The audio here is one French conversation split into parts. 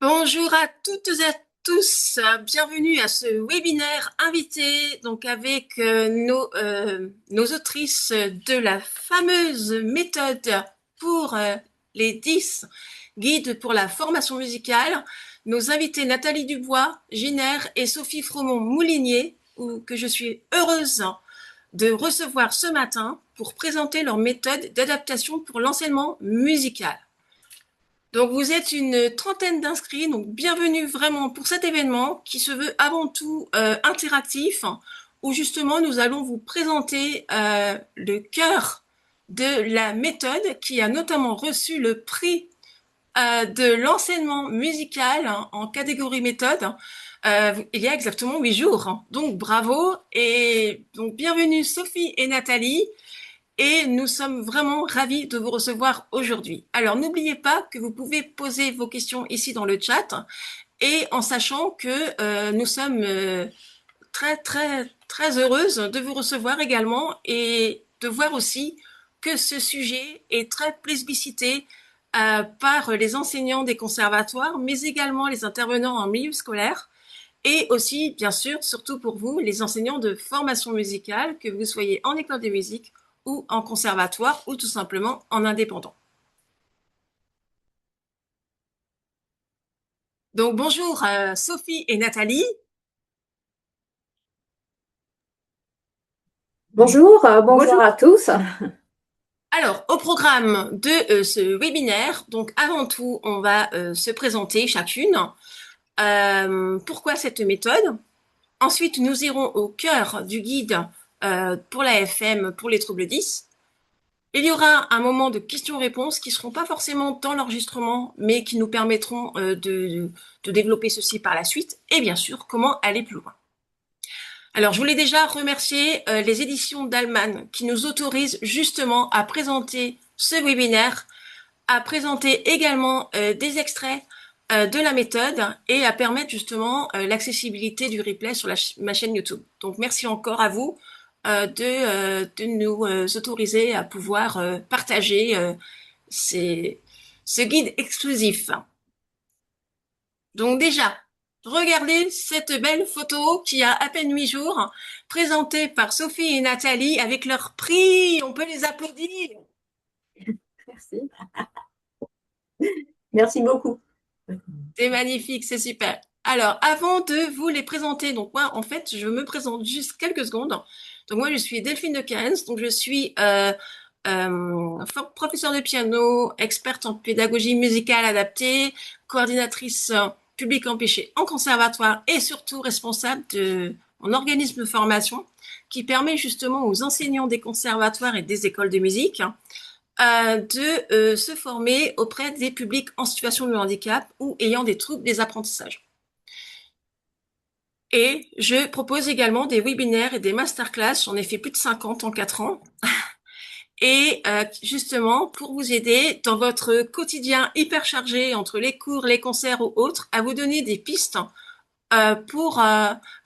Bonjour à toutes et à tous, bienvenue à ce webinaire invité donc avec nos autrices de la fameuse méthode pour les 10 guides pour la formation musicale, nos invités Nathalie Dubois, Giner et Sophie Fromont-Moulinier, que je suis heureuse de recevoir ce matin pour présenter leur méthode d'adaptation pour l'enseignement musical. Donc vous êtes une trentaine d'inscrits, donc bienvenue vraiment pour cet événement qui se veut avant tout interactif, où justement nous allons vous présenter le cœur de la méthode qui a notamment reçu le prix de l'enseignement musical en catégorie méthode il y a exactement 8 jours. Donc bravo et donc bienvenue Sophie et Nathalie et nous sommes vraiment ravis de vous recevoir aujourd'hui. Alors n'oubliez pas que vous pouvez poser vos questions ici dans le chat et en sachant que nous sommes très heureuses de vous recevoir également et de voir aussi que ce sujet est très plébiscité par les enseignants des conservatoires, mais également les intervenants en milieu scolaire et aussi, bien sûr, surtout pour vous, les enseignants de formation musicale, que vous soyez en école de musique ou en conservatoire ou tout simplement en indépendant. Donc bonjour Sophie et Nathalie. Bonjour, bonjour à tous. Alors, au programme de ce webinaire, donc avant tout, on va se présenter chacune. Pourquoi cette méthode? Ensuite, nous irons au cœur du guide pour la FM pour les troubles 10. Il y aura un moment de questions-réponses qui ne seront pas forcément dans l'enregistrement, mais qui nous permettront de développer ceci par la suite. Et bien sûr, comment aller plus loin. Alors, je voulais déjà remercier les éditions d'Allemagne qui nous autorisent justement à présenter ce webinaire, à présenter également des extraits de la méthode et à permettre justement l'accessibilité du replay sur ma chaîne YouTube. Donc, merci encore à vous de nous autoriser à pouvoir partager ce guide exclusif. Donc déjà, regardez cette belle photo qui a à peine 8 jours, présentée par Sophie et Nathalie avec leur prix. On peut les applaudir. Merci. Merci beaucoup. C'est magnifique, c'est super. Alors, avant de vous les présenter, donc moi, en fait, je me présente juste quelques secondes. Donc moi, je suis Delphine de Caens, donc je suis professeure de piano, experte en pédagogie musicale adaptée, coordinatrice public empêché en conservatoire et surtout responsable de mon organisme de formation qui permet justement aux enseignants des conservatoires et des écoles de musique de se former auprès des publics en situation de handicap ou ayant des troubles des apprentissages. Et je propose également des webinaires et des masterclass. J'en ai fait plus de 50 en 4 ans. Et justement, pour vous aider dans votre quotidien hyper chargé entre les cours, les concerts ou autres, à vous donner des pistes pour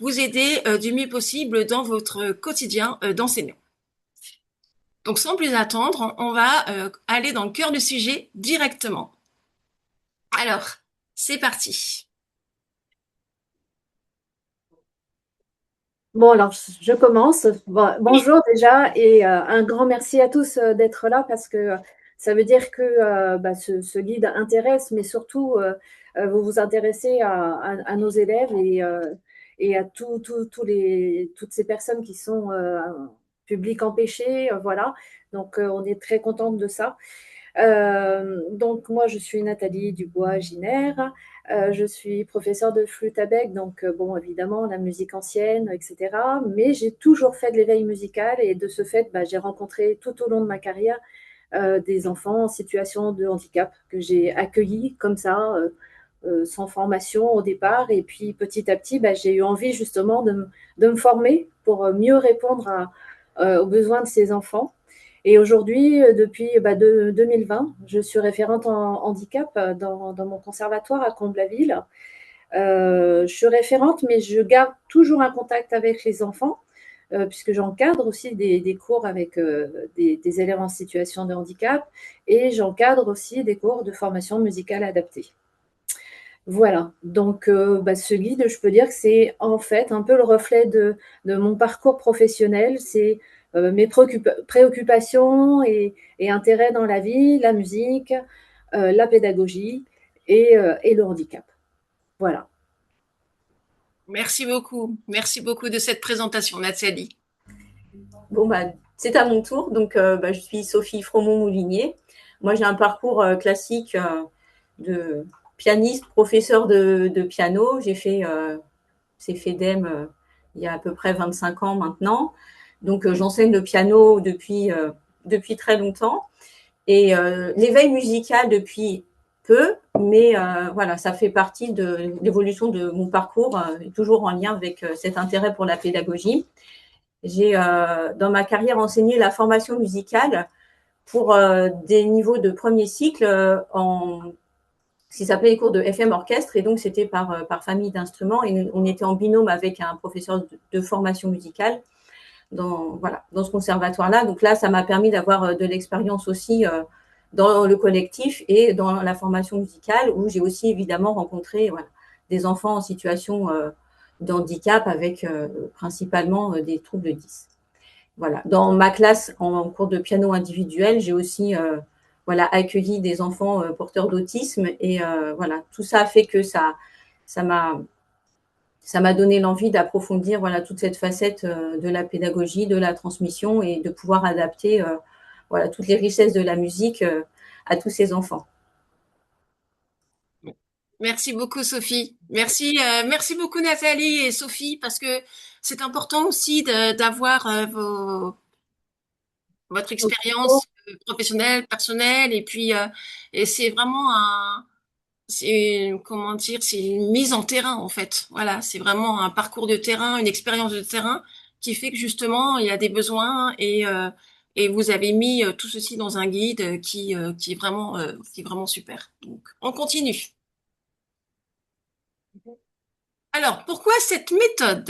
vous aider du mieux possible dans votre quotidien d'enseignant. Donc sans plus attendre, on va aller dans le cœur du sujet directement. Alors, c'est parti. Bon, alors je commence. Bon, Oui, bonjour déjà et un grand merci à tous d'être là parce que ça veut dire que ce guide intéresse, mais surtout vous vous intéressez à nos élèves et à toutes ces personnes qui sont publics empêchés. Voilà, donc on est très contente de ça. Donc, moi, je suis Nathalie Dubois-Giner. Je suis professeure de flûte à bec, donc, bon, évidemment, la musique ancienne, etc. Mais j'ai toujours fait de l'éveil musical et de ce fait, j'ai rencontré tout au long de ma carrière des enfants en situation de handicap que j'ai accueillis comme ça, sans formation au départ. Et puis, petit à petit, j'ai eu envie justement de me former pour mieux répondre aux besoins de ces enfants. Et aujourd'hui, depuis 2020, je suis référente en handicap dans mon conservatoire à Comble-la-Ville. Je suis référente, mais je garde toujours un contact avec les enfants, puisque j'encadre aussi des cours avec des élèves en situation de handicap et j'encadre aussi des cours de formation musicale adaptée. Voilà, donc ce guide, je peux dire que c'est en fait un peu le reflet de mon parcours professionnel. C'est mes préoccupations et intérêts dans la vie, la musique, la pédagogie et le handicap. Voilà. Merci beaucoup de cette présentation, Nathalie. Bon, bah, c'est à mon tour. Donc, je suis Sophie Fromont-Moulinier. Moi, j'ai un parcours classique de pianiste, professeur de piano. J'ai fait CFEDEM il y a à peu près 25 ans maintenant. Donc, j'enseigne le piano depuis très longtemps. Et l'éveil musical depuis peu, mais voilà, ça fait partie de l'évolution de mon parcours, toujours en lien avec cet intérêt pour la pédagogie. J'ai, dans ma carrière, enseigné la formation musicale pour des niveaux de premier cycle en ce qui s'appelait les cours de FM orchestre. Et donc, c'était par famille d'instruments. Et on était en binôme avec un professeur de formation musicale dans ce conservatoire-là. Donc là, ça m'a permis d'avoir de l'expérience aussi dans le collectif et dans la formation musicale, où j'ai aussi évidemment rencontré des enfants en situation de handicap avec principalement des troubles 10. Voilà. Dans ma classe en cours de piano individuel, j'ai aussi accueilli des enfants porteurs d'autisme et voilà, tout ça a fait que ça m'a ça m'a donné l'envie d'approfondir toute cette facette de la pédagogie, de la transmission et de pouvoir adapter toutes les richesses de la musique à tous ces enfants. Merci beaucoup, Sophie. Merci beaucoup, Nathalie et Sophie, parce que c'est important aussi d'avoir votre expérience professionnelle, personnelle, et puis et c'est vraiment comment dire, c'est une mise en terrain en fait. Voilà, c'est vraiment un parcours de terrain, une expérience de terrain qui fait que justement il y a des besoins et vous avez mis tout ceci dans un guide qui est vraiment super. Donc on continue. Alors pourquoi cette méthode?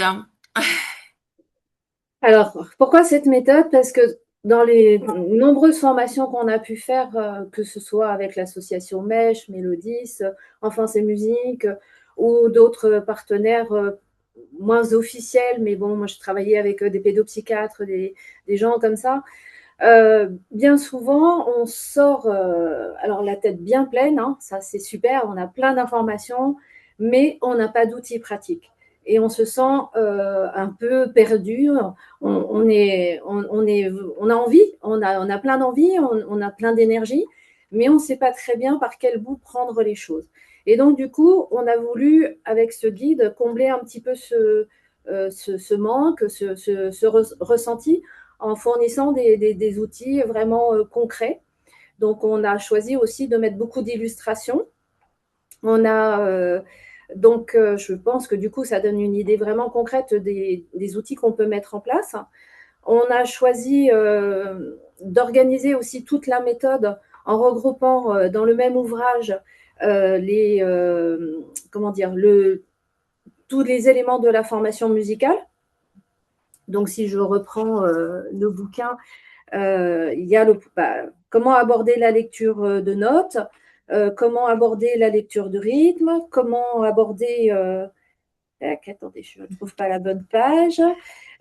Alors, pourquoi cette méthode? Parce que dans les nombreuses formations qu'on a pu faire, que ce soit avec l'association Mèche, Mélodis, Enfance et Musique, ou d'autres partenaires moins officiels, mais bon, moi je travaillais avec des pédopsychiatres, des gens comme ça. Bien souvent, on sort alors la tête bien pleine, hein, ça c'est super, on a plein d'informations, mais on n'a pas d'outils pratiques. Et on se sent un peu perdu. On a envie, on a plein d'envie, on a plein d'énergie, mais on ne sait pas très bien par quel bout prendre les choses. Et donc, du coup, on a voulu, avec ce guide, combler un petit peu ce manque, ressenti en fournissant des outils vraiment concrets. Donc, on a choisi aussi de mettre beaucoup d'illustrations. On a je pense que du coup, ça donne une idée vraiment concrète des outils qu'on peut mettre en place. On a choisi d'organiser aussi toute la méthode en regroupant dans le même ouvrage tous les éléments de la formation musicale. Donc, si je reprends le bouquin, il y a comment aborder la lecture de notes, comment aborder la lecture de rythme, comment aborder attendez, je ne trouve pas la bonne page.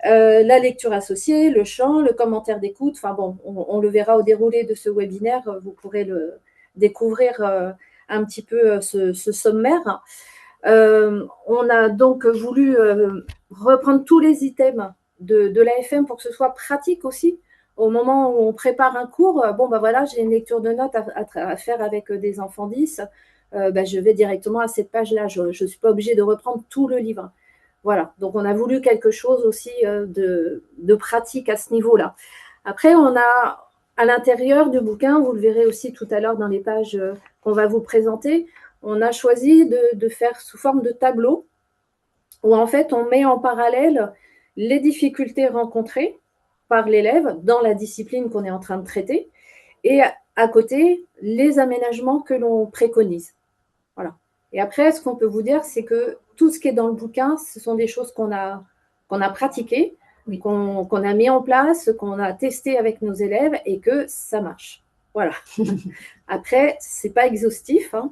La lecture associée, le chant, le commentaire d'écoute. Enfin bon, on le verra au déroulé de ce webinaire. Vous pourrez découvrir un petit peu ce sommaire. On a donc voulu reprendre tous les items de l'AFM pour que ce soit pratique aussi. Au moment où on prépare un cours, j'ai une lecture de notes à faire avec des enfants 10. Je vais directement à cette page-là. Je ne suis pas obligée de reprendre tout le livre. Voilà, donc on a voulu quelque chose aussi de pratique à ce niveau-là. Après, on a à l'intérieur du bouquin, vous le verrez aussi tout à l'heure dans les pages qu'on va vous présenter, on a choisi de faire sous forme de tableau où en fait on met en parallèle les difficultés rencontrées par l'élève dans la discipline qu'on est en train de traiter et à côté les aménagements que l'on préconise. Voilà. Et après, ce qu'on peut vous dire, c'est que tout ce qui est dans le bouquin, ce sont des choses qu'on a pratiquées, oui, qu'on a mis en place, qu'on a testé avec nos élèves et que ça marche. Voilà. Après, ce n'est pas exhaustif. Hein.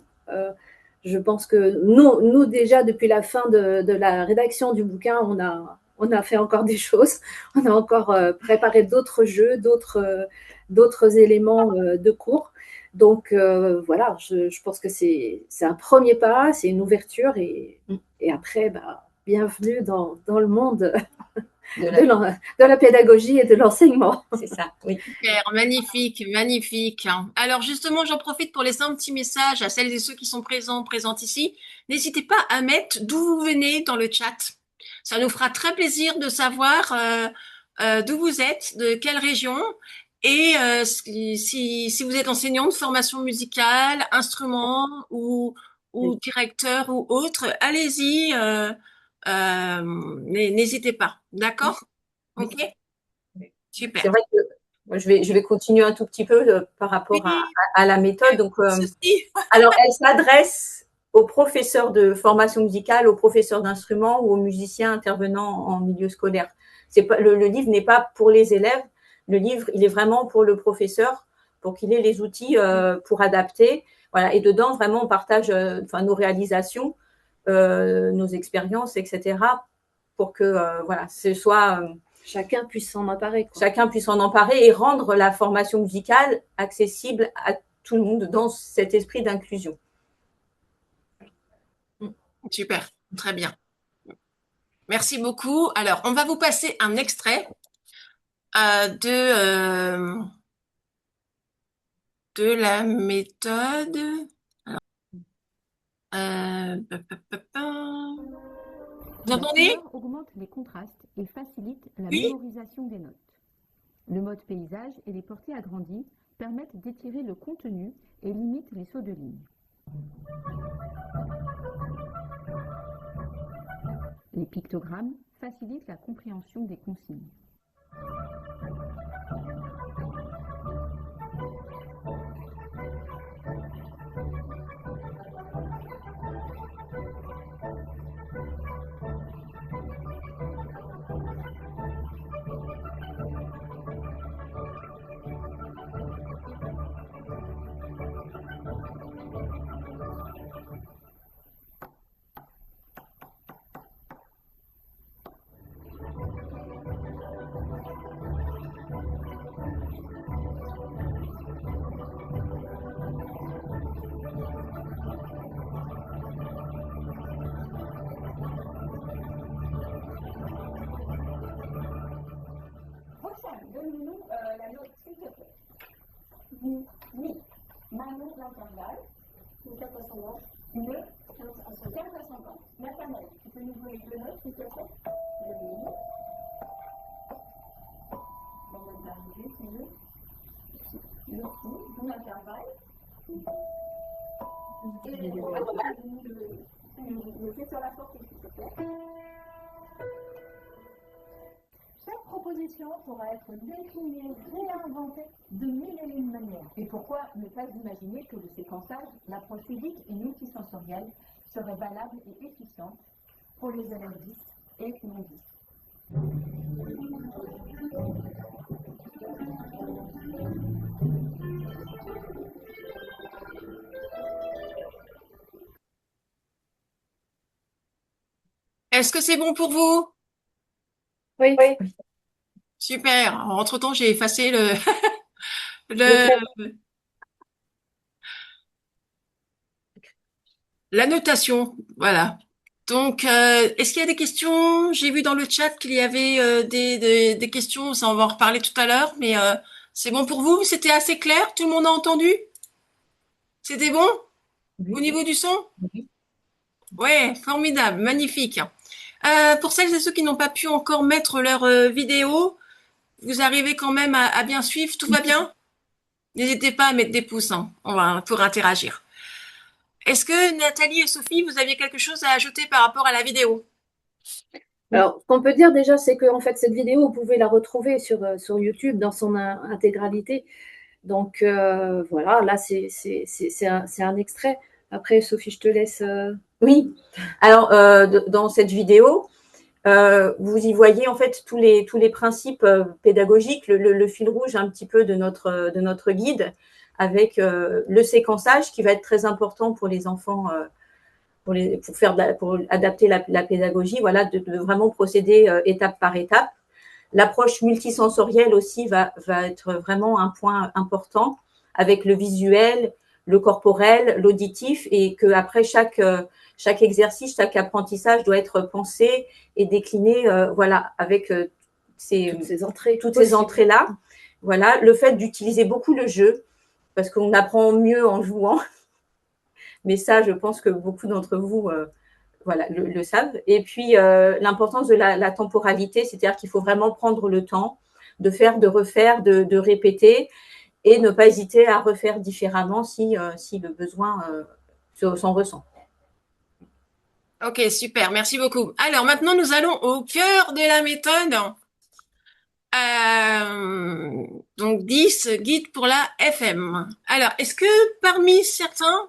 je pense que nous déjà, depuis la fin de la rédaction du bouquin, on a fait encore des choses. On a encore préparé d'autres jeux, d'autres éléments de cours. Donc voilà, je pense que c'est un premier pas, c'est une ouverture et après, bah, bienvenue dans le monde de la pédagogie et de l'enseignement. C'est ça, oui. Super, magnifique, magnifique. Alors justement, j'en profite pour laisser un petit message à celles et ceux qui sont présentes ici. N'hésitez pas à mettre d'où vous venez dans le chat. Ça nous fera très plaisir de savoir d'où vous êtes, de quelle région, et si vous êtes enseignant de formation musicale, instrument ou directeur ou autre, allez-y, n'hésitez pas. D'accord? Oui. Ok? Super. C'est vrai que je vais continuer un tout petit peu par rapport à la méthode. Donc, alors, elle s'adresse aux professeurs de formation musicale, aux professeurs d'instruments ou aux musiciens intervenant en milieu scolaire. Le livre n'est pas pour les élèves. Le livre, il est vraiment pour le professeur, pour qu'il ait les outils pour adapter. Voilà. Et dedans, vraiment, on partage nos réalisations, nos expériences, etc. pour que voilà, ce soit chacun puisse s'en emparer. Chacun puisse s'en emparer et rendre la formation musicale accessible à tout le monde dans cet esprit d'inclusion. Super, très bien. Merci beaucoup. Alors, on va vous passer un extrait de la méthode. Vous entendez? La couleur augmente les contrastes et facilite la mémorisation des notes. Le mode paysage et les portées agrandies permettent d'étirer le contenu et limitent les sauts de ligne. Les pictogrammes facilitent la compréhension des consignes. Donne-nous la note, s'il te plaît. Mi. Manon l'intervalle. Le 4 ascendant. Le 4 ascendant. Nathanaël, tu peux nous donner deux notes, s'il te plaît. Le mi. On va arriver, c'est le si. Mon intervalle. Et le fait sur la porte, s'il te plaît. Chaque proposition pourra être déclinée, réinventée de mille et une manières. Et pourquoi ne pas imaginer que le séquençage, l'approche ludique et multisensorielle serait valable et efficiente pour les élèves 10 et non 10. Est-ce que c'est bon pour vous? Oui. Super. Entre-temps, j'ai effacé la notation. Voilà. Donc, est-ce qu'il y a des questions? J'ai vu dans le chat qu'il y avait des questions. Ça, on va en reparler tout à l'heure. Mais c'est bon pour vous? C'était assez clair? Tout le monde a entendu? C'était bon? Au niveau du son? Ouais, formidable, magnifique. Pour celles et ceux qui n'ont pas pu encore mettre leur vidéo, vous arrivez quand même à bien suivre? Tout va bien? N'hésitez pas à mettre des pouces pour interagir. Est-ce que Nathalie et Sophie, vous aviez quelque chose à ajouter par rapport à la vidéo? Alors, ce qu'on peut dire déjà, c'est que en fait, cette vidéo, vous pouvez la retrouver sur YouTube dans son intégralité. Donc, voilà, là, c'est un extrait. Après, Sophie, je te laisse. Oui. Alors, dans cette vidéo, vous y voyez en fait tous les principes pédagogiques, le fil rouge un petit peu de notre guide, avec le séquençage qui va être très important pour les enfants pour adapter la pédagogie, voilà, de vraiment procéder étape par étape. L'approche multisensorielle aussi va être vraiment un point important avec le visuel, le corporel, l'auditif, et que après chaque exercice, chaque apprentissage doit être pensé et décliné, voilà, avec toutes ces entrées-là. Voilà, le fait d'utiliser beaucoup le jeu, parce qu'on apprend mieux en jouant. Mais ça, je pense que beaucoup d'entre vous voilà, le savent. Et puis, l'importance de la temporalité, c'est-à-dire qu'il faut vraiment prendre le temps de faire, de refaire, de répéter et ne pas hésiter à refaire différemment si le besoin s'en ressent. Ok, super, merci beaucoup. Alors maintenant, nous allons au cœur de la méthode. Donc 10, guide pour la FM. Alors, est-ce que parmi certains,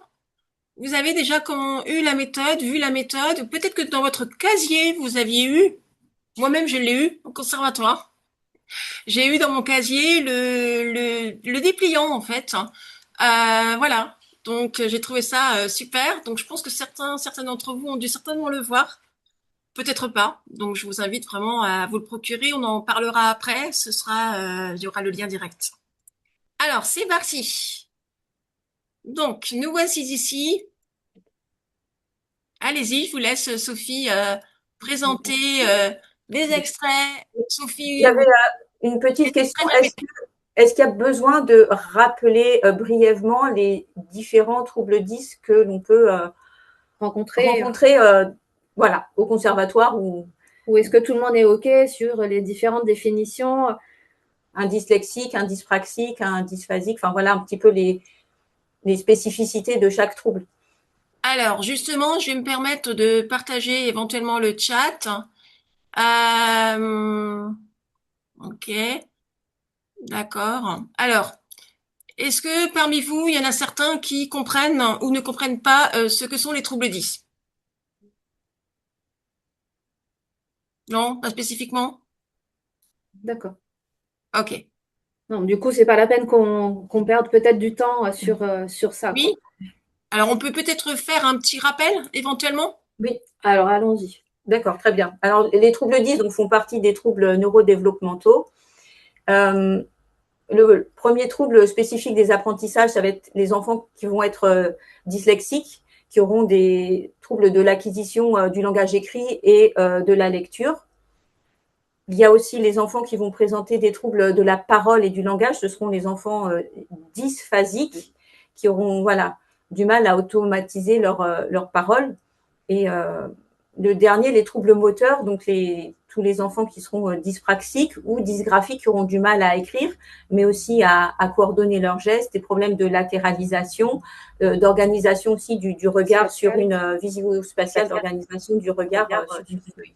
vous avez déjà eu la méthode, vu la méthode, ou peut-être que dans votre casier, vous aviez eu, moi-même je l'ai eu au conservatoire, j'ai eu dans mon casier le dépliant en fait. Voilà, donc j'ai trouvé ça super. Donc je pense que certains d'entre vous ont dû certainement le voir. Peut-être pas. Donc, je vous invite vraiment à vous le procurer. On en parlera après. Il y aura le lien direct. Alors, c'est parti. Donc, nous voici ici. Allez-y, je vous laisse, Sophie, présenter les extraits. Sophie, Il y avait une petite question. Est-ce qu'il y a besoin de rappeler brièvement les différents troubles 10 que l'on peut rencontrer voilà, au conservatoire ou est-ce que tout le monde est OK sur les différentes définitions? Un dyslexique, un dyspraxique, un dysphasique, enfin voilà un petit peu les spécificités de chaque trouble. Alors, justement, je vais me permettre de partager éventuellement le chat. Ok, d'accord. Alors, est-ce que parmi vous, il y en a certains qui comprennent ou ne comprennent pas ce que sont les troubles 10? Non, pas spécifiquement? D'accord. Ok. Non, du coup, c'est pas la peine qu'on perde peut-être du temps sur ça. Oui. Quoi. Alors, on peut peut-être faire un petit rappel, éventuellement? Oui. Alors, allons-y. D'accord, très bien. Alors, les troubles 10 donc, font partie des troubles neurodéveloppementaux. Le premier trouble spécifique des apprentissages, ça va être les enfants qui vont être dyslexiques, qui auront des troubles de l'acquisition du langage écrit et de la lecture. Il y a aussi les enfants qui vont présenter des troubles de la parole et du langage. Ce seront les enfants dysphasiques qui auront voilà, du mal à automatiser leur parole. Et le dernier, les troubles moteurs, donc tous les enfants qui seront dyspraxiques ou dysgraphiques qui auront du mal à écrire, mais aussi à coordonner leurs gestes, des problèmes de latéralisation, d'organisation aussi du regard sur une visio-spatiale, d'organisation du regard sur une feuille.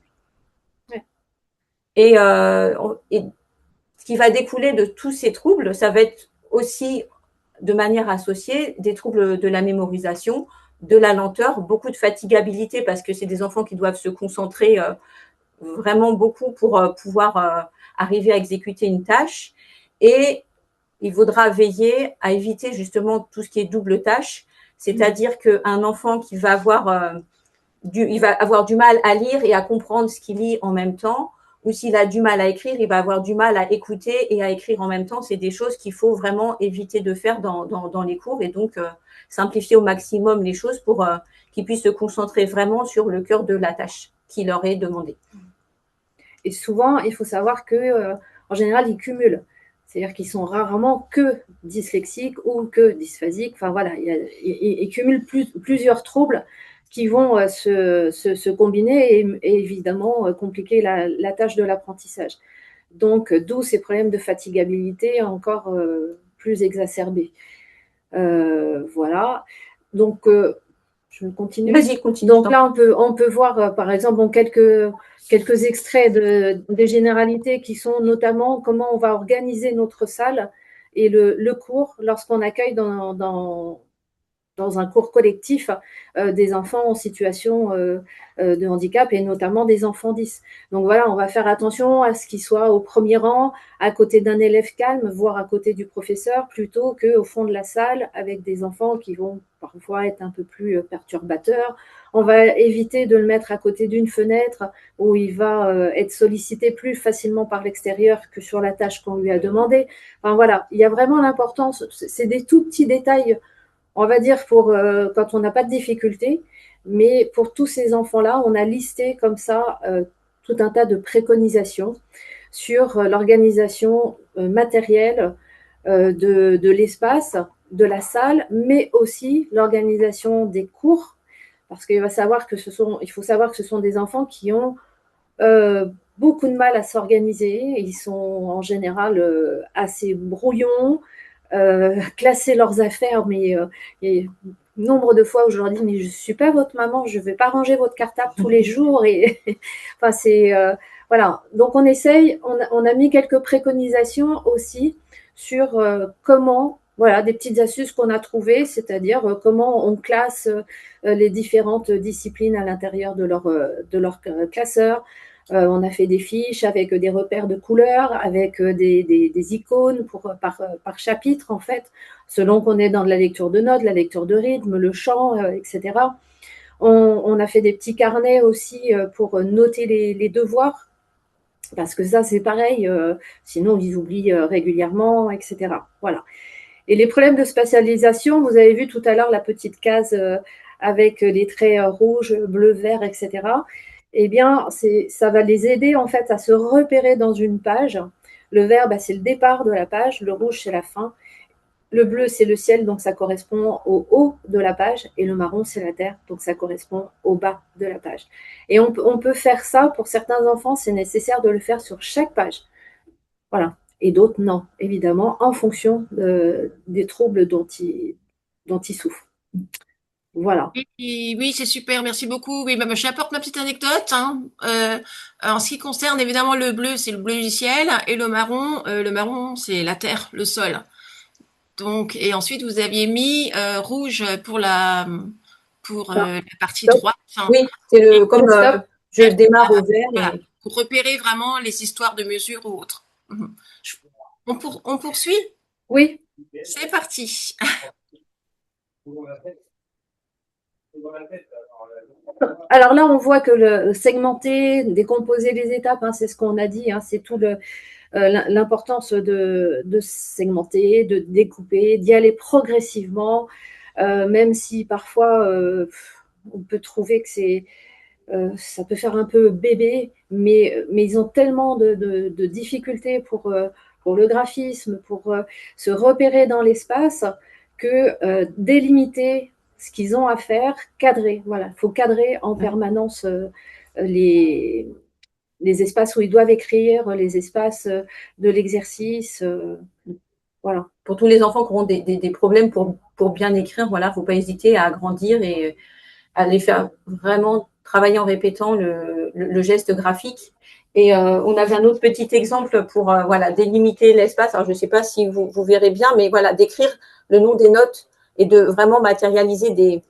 Et ce qui va découler de tous ces troubles, ça va être aussi de manière associée des troubles de la mémorisation, de la lenteur, beaucoup de fatigabilité parce que c'est des enfants qui doivent se concentrer vraiment beaucoup pour pouvoir arriver à exécuter une tâche. Et il faudra veiller à éviter justement tout ce qui est double tâche, c'est-à-dire qu'un enfant qui va avoir du mal à lire et à comprendre ce qu'il lit en même temps, ou s'il a du mal à écrire, il va avoir du mal à écouter et à écrire en même temps. C'est des choses qu'il faut vraiment éviter de faire dans les cours et donc simplifier au maximum les choses pour qu'ils puissent se concentrer vraiment sur le cœur de la tâche qui leur est demandée. Et souvent, il faut savoir que en général, ils cumulent. C'est-à-dire qu'ils sont rarement que dyslexiques ou que dysphasiques. Enfin voilà, ils cumulent plusieurs troubles qui vont se combiner et évidemment compliquer la tâche de l'apprentissage. Donc, d'où ces problèmes de fatigabilité encore plus exacerbés. Voilà. Donc, je continue. Vas-y, continue. Donc là, on peut voir, par exemple, quelques extraits des généralités qui sont notamment comment on va organiser notre salle et le cours lorsqu'on accueille dans dans un cours collectif des enfants en situation de handicap et notamment des enfants 10. Donc voilà, on va faire attention à ce qu'ils soient au premier rang, à côté d'un élève calme, voire à côté du professeur, plutôt qu'au fond de la salle avec des enfants qui vont parfois être un peu plus perturbateurs. On va éviter de le mettre à côté d'une fenêtre où il va être sollicité plus facilement par l'extérieur que sur la tâche qu'on lui a demandé. Enfin voilà, il y a vraiment l'importance, c'est des tout petits détails, on va dire, pour quand on n'a pas de difficulté, mais pour tous ces enfants-là, on a listé comme ça tout un tas de préconisations sur l'organisation matérielle de l'espace, de la salle, mais aussi l'organisation des cours, parce qu'il faut savoir que ce sont des enfants qui ont beaucoup de mal à s'organiser. Ils sont en général assez brouillons, classer leurs affaires, mais nombre de fois où je leur dis mais je suis pas votre maman, je vais pas ranger votre cartable tous les jours et enfin c'est voilà. Donc on essaye, on a mis quelques préconisations aussi sur comment voilà des petites astuces qu'on a trouvées, c'est-à-dire comment on classe les différentes disciplines à l'intérieur de leur classeur. On a fait des fiches avec des repères de couleurs, avec des icônes par chapitre, en fait, selon qu'on est dans de la lecture de notes, la lecture de rythme, le chant, etc. On a fait des petits carnets aussi pour noter les devoirs, parce que ça, c'est pareil, sinon ils oublient régulièrement, etc. Voilà. Et les problèmes de spatialisation, vous avez vu tout à l'heure la petite case avec les traits rouges, bleu, vert, etc. Eh bien, ça va les aider en fait à se repérer dans une page. Le vert, bah, c'est le départ de la page, le rouge, c'est la fin. Le bleu, c'est le ciel, donc ça correspond au haut de la page, et le marron, c'est la terre, donc ça correspond au bas de la page. Et on peut faire ça, pour certains enfants, c'est nécessaire de le faire sur chaque page. Voilà. Et d'autres, non, évidemment, en fonction des troubles dont ils souffrent. Voilà. Oui, oui, c'est super, merci beaucoup. Oui, bah, j'apporte ma petite anecdote, hein. En ce qui concerne évidemment le bleu, c'est le bleu du ciel, et le marron, c'est la terre, le sol. Donc, et ensuite vous aviez mis rouge pour Enfin, la partie stop, droite, hein, Oui, c'est le comme stop. je démarre au vert voilà, et pour repérer vraiment les histoires de mesure ou autres. Mhm. On poursuit? Oui. C'est parti. Alors là, on voit que le segmenter, décomposer les étapes, hein, c'est ce qu'on a dit, hein, c'est tout l'importance de segmenter, de découper, d'y aller progressivement, même si parfois on peut trouver que ça peut faire un peu bébé, mais ils ont tellement de difficultés pour le graphisme, pour se repérer dans l'espace, que délimiter ce qu'ils ont à faire, cadrer. Voilà, il faut cadrer en permanence les, les espaces où ils doivent écrire, les espaces de l'exercice. Voilà. pour tous les enfants qui auront des problèmes pour bien écrire, voilà, faut pas hésiter à agrandir et à les faire vraiment travailler en répétant le geste graphique. Et on avait un autre petit exemple pour voilà, délimiter l'espace. Alors, je ne sais pas si vous verrez bien, mais voilà, d'écrire le nom des notes et de vraiment matérialiser des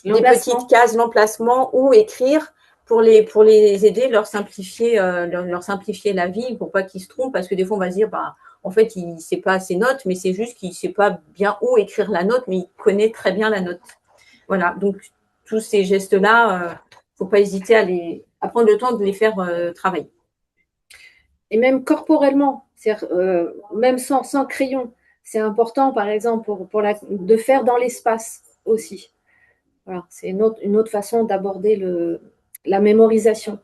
petites cases, l'emplacement, ou écrire pour les aider, leur simplifier la vie, pour pas qu'ils se trompent, parce que des fois, on va se dire, bah, en fait, il ne sait pas ses notes, mais c'est juste qu'il ne sait pas bien où écrire la note, mais il connaît très bien la note. Voilà, donc tous ces gestes-là, il ne faut pas hésiter à prendre le temps de les faire travailler. Et même corporellement, même sans crayon, c'est important, par exemple, de faire dans l'espace aussi. Voilà, c'est une autre façon d'aborder la mémorisation.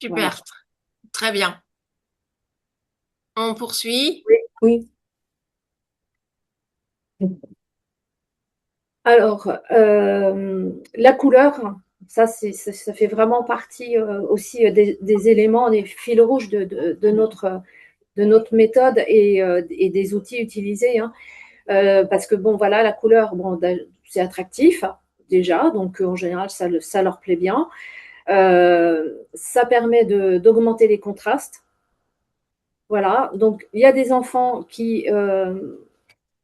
Super, Voilà. très bien. On poursuit. Oui. Alors, la couleur, ça fait vraiment partie aussi des éléments, des fils rouges de notre méthode et des outils utilisés. Hein. Parce que, bon, voilà, la couleur, bon, c'est attractif déjà, donc en général, ça leur plaît bien. Ça permet d'augmenter les contrastes. Voilà, donc il y a des enfants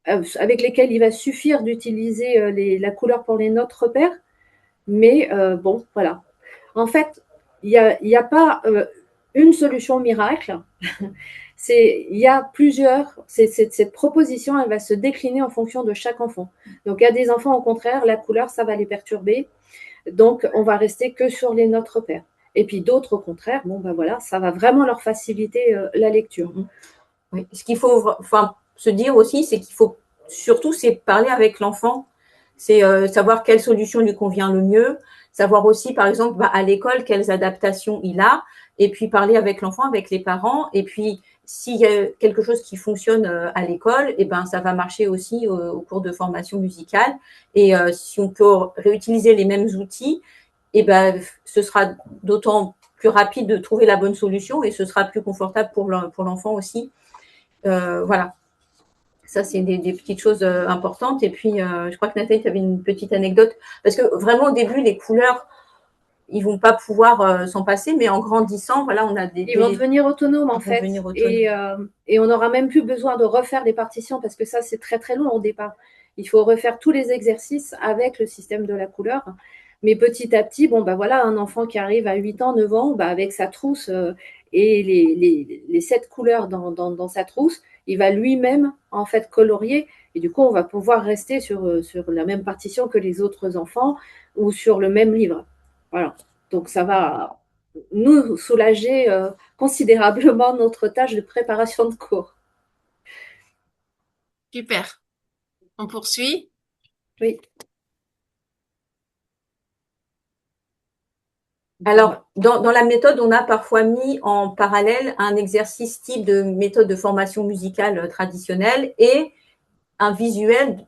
avec lesquels il va suffire d'utiliser la couleur pour les notes repères. Mais bon, voilà. En fait, il y a pas une solution miracle. Il y a plusieurs. Cette proposition, elle va se décliner en fonction de chaque enfant. Donc, il y a des enfants, au contraire, la couleur, ça va les perturber. Donc, on va rester que sur les notes repères. Et puis d'autres, au contraire, bon, ben voilà, ça va vraiment leur faciliter la lecture. Oui. Ce qu'il faut se dire aussi, c'est qu'il faut surtout c'est parler avec l'enfant, c'est savoir quelle solution lui convient le mieux, savoir aussi, par exemple, à l'école, quelles adaptations il a, et puis parler avec l'enfant, avec les parents, et puis s'il y a quelque chose qui fonctionne à l'école, et ben ça va marcher aussi au cours de formation musicale. Et si on peut réutiliser les mêmes outils, et ben ce sera d'autant plus rapide de trouver la bonne solution et ce sera plus confortable pour l'enfant aussi. Voilà. Ça, c'est des petites choses importantes. Et puis, je crois que Nathalie, tu avais une petite anecdote. Parce que vraiment, au début, les couleurs, ils vont pas pouvoir s'en passer, mais en grandissant, voilà, on a Ils vont devenir autonomes, en fait. Et on n'aura même plus besoin de refaire des partitions, parce que ça, c'est très, très long au départ. Il faut refaire tous les exercices avec le système de la couleur. Mais petit à petit, bon, bah voilà, un enfant qui arrive à 8 ans, 9 ans, bah, avec sa trousse et les 7 couleurs dans sa trousse, il va lui-même, en fait, colorier. Et du coup, on va pouvoir rester sur la même partition que les autres enfants ou sur le même livre. Voilà. Donc, ça va nous soulager considérablement notre tâche de préparation de cours. Super. On poursuit? Oui. Alors, dans la méthode, on a parfois mis en parallèle un exercice type de méthode de formation musicale traditionnelle et un visuel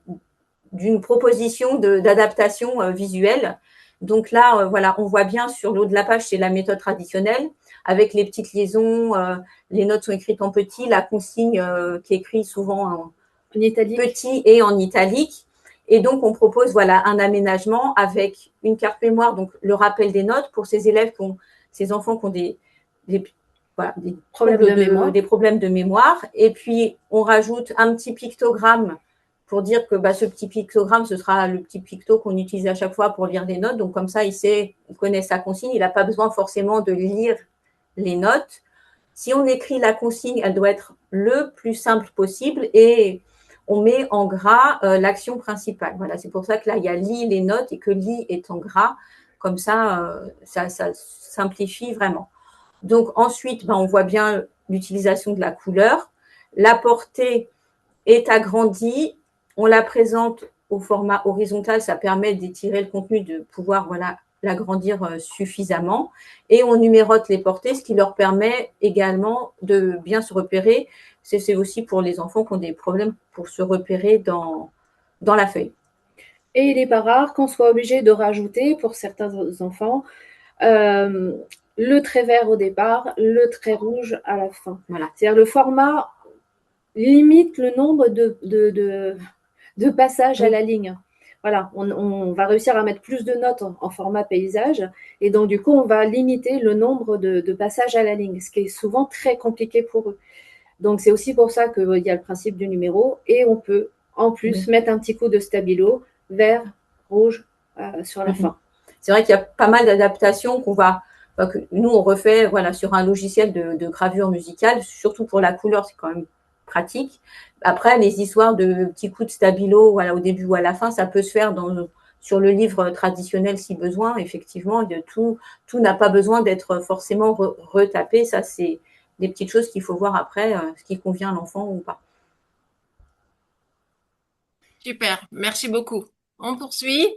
d'une proposition d'adaptation visuelle. Donc là, voilà, on voit bien sur le haut de la page, c'est la méthode traditionnelle avec les petites liaisons, les notes sont écrites en petit, la consigne qui est écrite souvent en italique, petit et en italique. Et donc, on propose voilà, un aménagement avec une carte mémoire, donc le rappel des notes pour ces élèves ces enfants qui ont des problèmes de mémoire. Et puis, on rajoute un petit pictogramme pour dire que ce petit pictogramme, ce sera le petit picto qu'on utilise à chaque fois pour lire les notes. Donc, comme ça, il connaît sa consigne. Il n'a pas besoin forcément de lire les notes. Si on écrit la consigne, elle doit être le plus simple possible et on met en gras l'action principale. Voilà, c'est pour ça que là, il y a lit les notes et que lit est en gras. Comme ça, ça simplifie vraiment. Donc ensuite, on voit bien l'utilisation de la couleur. La portée est agrandie. On la présente au format horizontal. Ça permet d'étirer le contenu, de pouvoir l'agrandir suffisamment. Et on numérote les portées, ce qui leur permet également de bien se repérer. C'est aussi pour les enfants qui ont des problèmes pour se repérer dans la feuille. Et il n'est pas rare qu'on soit obligé de rajouter, pour certains enfants, le trait vert au départ, le trait rouge à la fin. Voilà. C'est-à-dire le format limite le nombre de passages à la ligne. Voilà, on va réussir à mettre plus de notes en format paysage et donc du coup on va limiter le nombre de passages à la ligne, ce qui est souvent très compliqué pour eux. Donc c'est aussi pour ça qu'il y a le principe du numéro et on peut en plus mettre un petit coup de stabilo vert, rouge sur la fin. C'est vrai qu'il y a pas mal d'adaptations que nous on refait sur un logiciel de gravure musicale, surtout pour la couleur, c'est quand même pratique. Après, les histoires de petits coups de stabilo au début ou à la fin, ça peut se faire sur le livre traditionnel si besoin. Effectivement, tout n'a pas besoin d'être forcément retapé. Ça, c'est des petites choses qu'il faut voir après, ce qui convient à l'enfant ou pas. Super, merci beaucoup. On poursuit.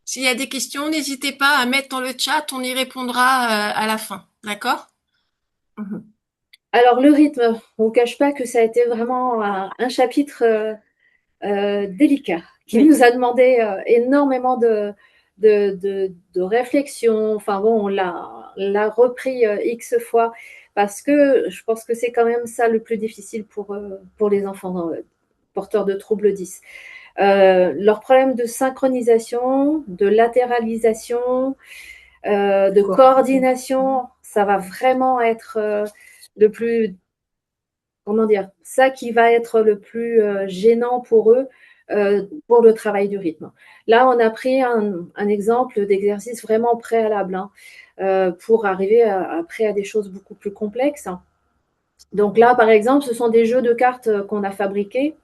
S'il y a des questions, n'hésitez pas à mettre dans le chat, on y répondra à la fin. D'accord? Alors le rythme, on ne cache pas que ça a été vraiment un chapitre délicat qui nous a demandé énormément de réflexion. Enfin bon, on l'a repris X fois parce que je pense que c'est quand même ça le plus difficile pour les enfants porteurs de troubles 10. Leurs problèmes de synchronisation, de latéralisation, de coordination, ça va vraiment être le plus comment dire, ça qui va être le plus gênant pour eux pour le travail du rythme. Là, on a pris un exemple d'exercice vraiment préalable pour arriver après à des choses beaucoup plus complexes. Donc là, par exemple, ce sont des jeux de cartes qu'on a fabriqués.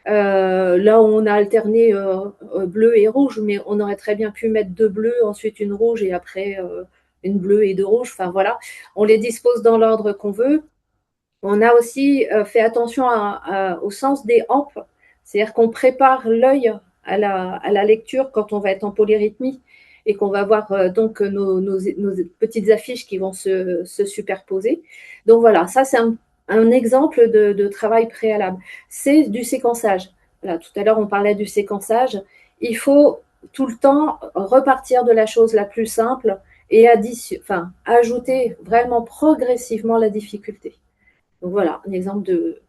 Là, on a alterné bleu et rouge, mais on aurait très bien pu mettre deux bleus, ensuite une rouge et après une bleue et deux rouges. Enfin voilà, on les dispose dans l'ordre qu'on veut. On a aussi fait attention au sens des hampes, c'est-à-dire qu'on prépare l'œil à la lecture quand on va être en polyrythmie et qu'on va voir donc nos petites affiches qui vont se superposer. Donc voilà, ça c'est un exemple de travail préalable. C'est du séquençage. Voilà, tout à l'heure, on parlait du séquençage. Il faut tout le temps repartir de la chose la plus simple et ajouter vraiment progressivement la difficulté. Donc voilà, un exemple de.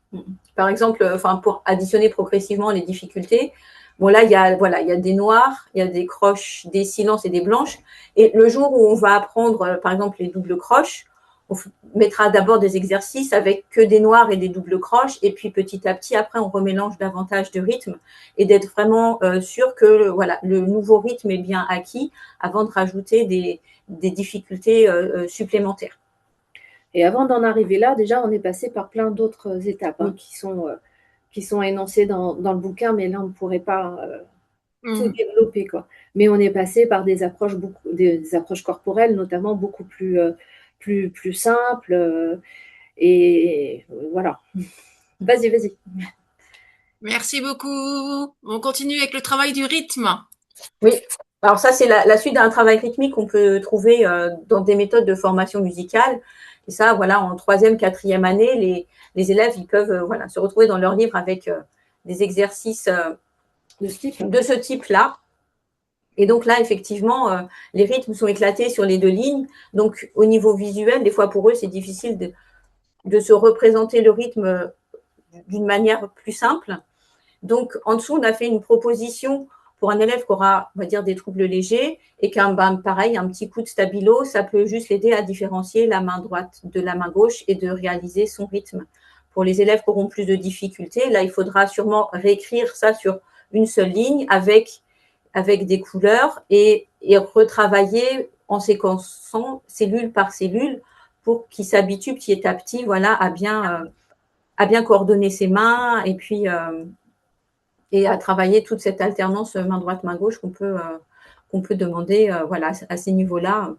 Par exemple, pour additionner progressivement les difficultés, bon là, il y a des noirs, il y a des croches, des silences et des blanches. Et le jour où on va apprendre, par exemple, les doubles croches, on mettra d'abord des exercices avec que des noirs et des doubles croches. Et puis petit à petit, après, on remélange davantage de rythme et d'être vraiment sûr que voilà, le nouveau rythme est bien acquis avant de rajouter des difficultés supplémentaires. Et avant d'en arriver là, déjà, on est passé par plein d'autres étapes qui sont énoncées dans le bouquin, mais là, on ne pourrait pas tout développer, quoi. Mais on est passé par des approches corporelles, notamment beaucoup plus simples. Et voilà. Vas-y. Merci beaucoup. On continue avec le travail du rythme. Oui, alors ça, c'est la suite d'un travail rythmique qu'on peut trouver dans des méthodes de formation musicale. Et ça, voilà, en 3e, 4e année, les élèves, ils peuvent se retrouver dans leur livre avec des exercices de ce type-là. Et donc là, effectivement, les rythmes sont éclatés sur les 2 lignes. Donc, au niveau visuel, des fois, pour eux, c'est difficile de se représenter le rythme d'une manière plus simple. Donc, en dessous, on a fait une proposition pour un élève qui aura, on va dire, des troubles légers et pareil, un petit coup de stabilo, ça peut juste l'aider à différencier la main droite de la main gauche et de réaliser son rythme. Pour les élèves qui auront plus de difficultés, là, il faudra sûrement réécrire ça sur une seule ligne avec des couleurs et retravailler en séquençant cellule par cellule pour qu'il s'habitue petit à petit, voilà, à bien coordonner ses mains et puis et à travailler toute cette alternance main droite, main gauche qu'on peut demander à ces niveaux-là,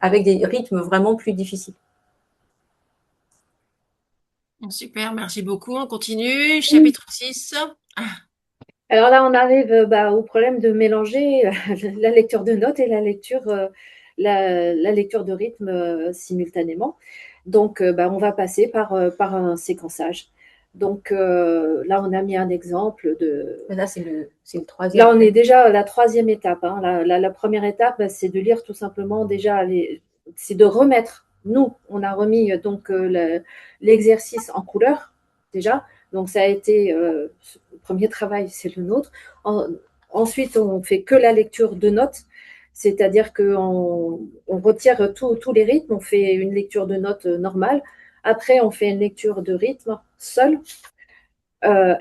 avec des rythmes vraiment plus difficiles. Super, merci beaucoup. On continue. Chapitre 6. Alors là, on arrive au problème de mélanger la lecture de notes et la lecture de rythme simultanément. Donc, on va passer par un séquençage. Donc là, on a mis un exemple de. Là, c'est le 3e. Là, on est déjà à la 3e étape. La première étape, c'est de lire tout simplement déjà, c'est de remettre. Nous, on a remis donc l'exercice en couleur déjà. Donc ça a été le premier travail, c'est le nôtre. Ensuite, on fait que la lecture de notes. C'est-à-dire qu'on retire tous les rythmes, on fait une lecture de notes normale. Après, on fait une lecture de rythme seul.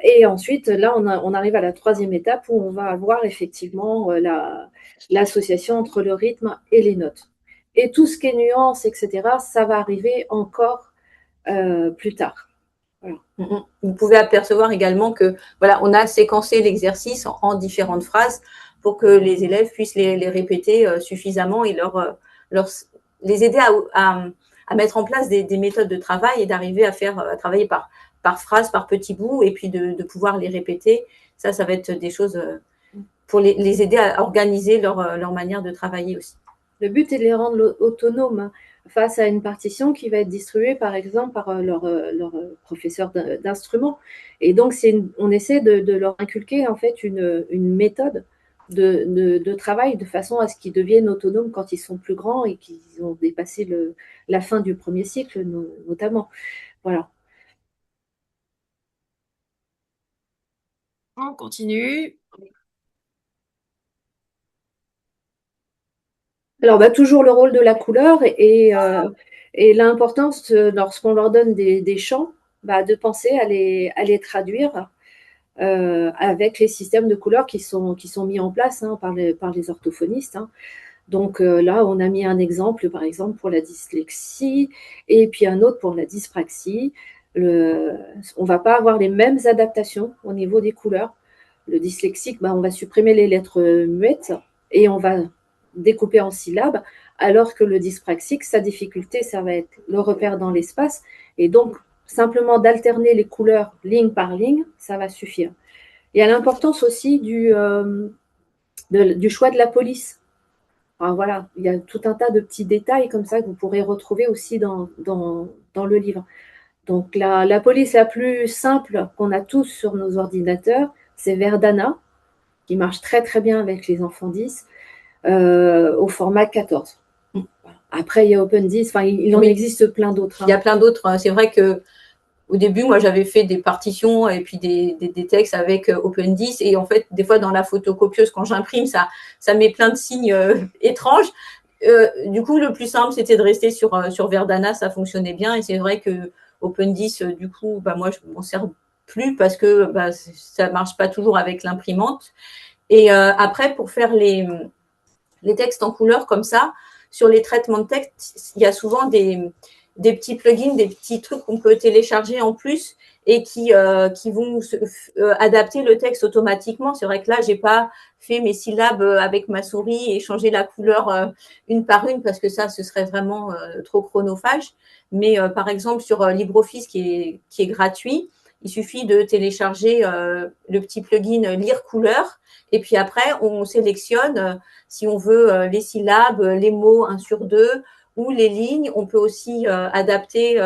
Et ensuite, là, on arrive à la 3e étape où on va avoir effectivement l'association entre le rythme et les notes. Et tout ce qui est nuances, etc., ça va arriver encore plus tard. Voilà. Vous pouvez apercevoir également que voilà, on a séquencé l'exercice en différentes phrases pour que les élèves puissent les répéter suffisamment et les aider à mettre en place des méthodes de travail et d'arriver à travailler par phrase, par petits bouts, et puis de pouvoir les répéter. Ça va être des choses pour les aider à organiser leur manière de travailler aussi. Le but est de les rendre autonomes face à une partition qui va être distribuée, par exemple, par leur professeur d'instrument. Et donc, on essaie de leur inculquer, en fait, une méthode de travail de façon à ce qu'ils deviennent autonomes quand ils sont plus grands et qu'ils ont dépassé la fin du premier cycle, notamment. Voilà. On continue. Alors, toujours le rôle de la couleur et l'importance lorsqu'on leur donne des chants de penser à les traduire avec les systèmes de couleurs qui sont mis en place par les orthophonistes. Donc là, on a mis un exemple, par exemple, pour la dyslexie et puis un autre pour la dyspraxie. On ne va pas avoir les mêmes adaptations au niveau des couleurs. Le dyslexique, on va supprimer les lettres muettes et on va découper en syllabes, alors que le dyspraxique, sa difficulté, ça va être le repère dans l'espace. Et donc, simplement d'alterner les couleurs ligne par ligne, ça va suffire. Il y a l'importance aussi du choix de la police. Alors voilà, il y a tout un tas de petits détails comme ça que vous pourrez retrouver aussi dans le livre. Donc la police la plus simple qu'on a tous sur nos ordinateurs, c'est Verdana, qui marche très très bien avec les enfants 10, au format 14. Après, il y a Open10, il en existe plein d'autres. Il y a plein d'autres. C'est vrai que au début, moi, j'avais fait des partitions et puis des textes avec Open10. Et en fait, des fois, dans la photocopieuse, quand j'imprime, ça met plein de signes étranges. Du coup, le plus simple, c'était de rester sur Verdana. Ça fonctionnait bien. Et c'est vrai que Open10, du coup, moi, je m'en sers plus parce que ça marche pas toujours avec l'imprimante. Et après, pour faire les textes en couleur comme ça, sur les traitements de texte, il y a souvent des petits plugins, des petits trucs qu'on peut télécharger en plus et qui vont adapter le texte automatiquement. C'est vrai que là, j'ai pas fait mes syllabes avec ma souris et changer la couleur une par une parce que ça, ce serait vraiment trop chronophage. Mais par exemple, sur LibreOffice qui est gratuit, il suffit de télécharger le petit plugin Lire couleur et puis après, on sélectionne si on veut les syllabes, les mots 1 sur 2 ou les lignes. On peut aussi adapter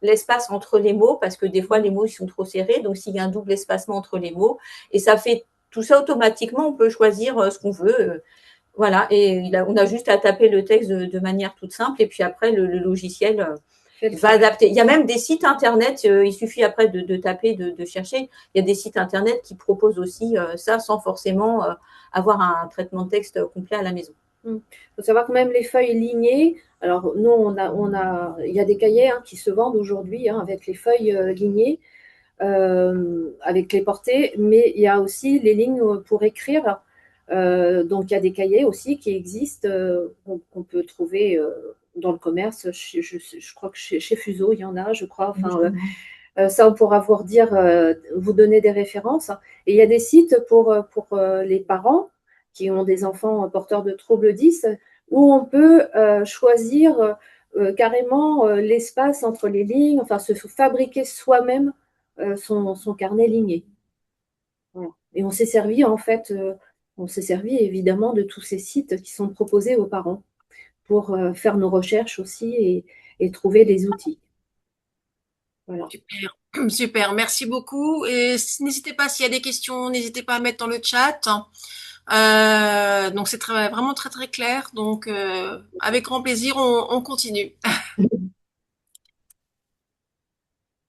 l'espace entre les mots parce que des fois, les mots ils sont trop serrés. Donc, s'il y a un double espacement entre les mots et ça fait tout ça automatiquement, on peut choisir ce qu'on veut. Voilà, et on a juste à taper le texte de manière toute simple et puis après, le logiciel va adapter. Il y a même des sites internet, il suffit après de taper, de chercher. Il y a des sites internet qui proposent aussi ça sans forcément avoir un traitement de texte complet à la maison. Il faut savoir que même les feuilles lignées, alors nous, il y a des cahiers qui se vendent aujourd'hui avec les feuilles lignées, avec les portées, mais il y a aussi les lignes pour écrire. Donc, il y a des cahiers aussi qui existent, qu'on peut trouver dans le commerce. Je crois que chez Fuseau, il y en a, je crois. Ça, on pourra vous donner des références. Et il y a des sites pour les parents qui ont des enfants porteurs de troubles 10, où on peut choisir carrément l'espace entre les lignes, se fabriquer soi-même son carnet ligné. Voilà. Et on s'est servi évidemment de tous ces sites qui sont proposés aux parents pour faire nos recherches aussi et trouver des outils. Voilà. Super, super, merci beaucoup. Et n'hésitez pas, s'il y a des questions, n'hésitez pas à mettre dans le chat. Donc c'est vraiment très très clair. Donc avec grand plaisir, on continue.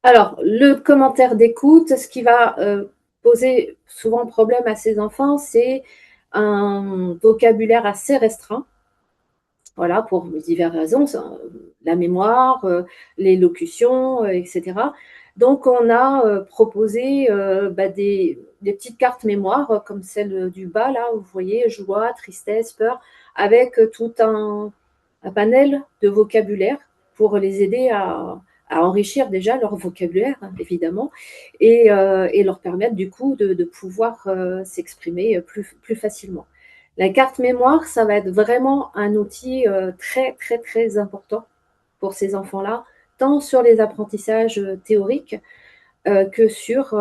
Alors, le commentaire d'écoute, ce qui va poser souvent problème à ces enfants, c'est un vocabulaire assez restreint. Voilà, pour diverses raisons, la mémoire, l'élocution, etc. Donc, on a proposé des petites cartes mémoire, comme celle du bas, là, où vous voyez, joie, tristesse, peur, avec tout un panel de vocabulaire pour les aider à enrichir déjà leur vocabulaire, évidemment, et leur permettre du coup de pouvoir s'exprimer plus facilement. La carte mémoire, ça va être vraiment un outil très, très, très important pour ces enfants-là, tant sur les apprentissages théoriques que sur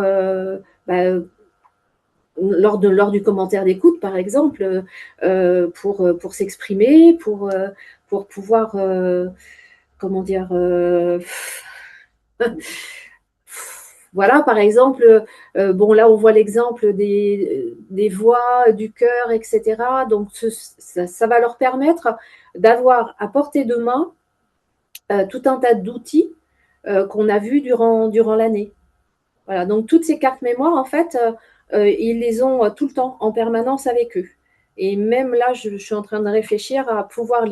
lors du commentaire d'écoute, par exemple, pour s'exprimer, pour pouvoir, comment dire, voilà, par exemple, là, on voit l'exemple des voix, du cœur, etc. Donc, ça va leur permettre d'avoir à portée de main tout un tas d'outils qu'on a vus durant l'année. Voilà, donc toutes ces cartes mémoire, en fait, ils les ont tout le temps, en permanence avec eux. Et même là, je suis en train de réfléchir à pouvoir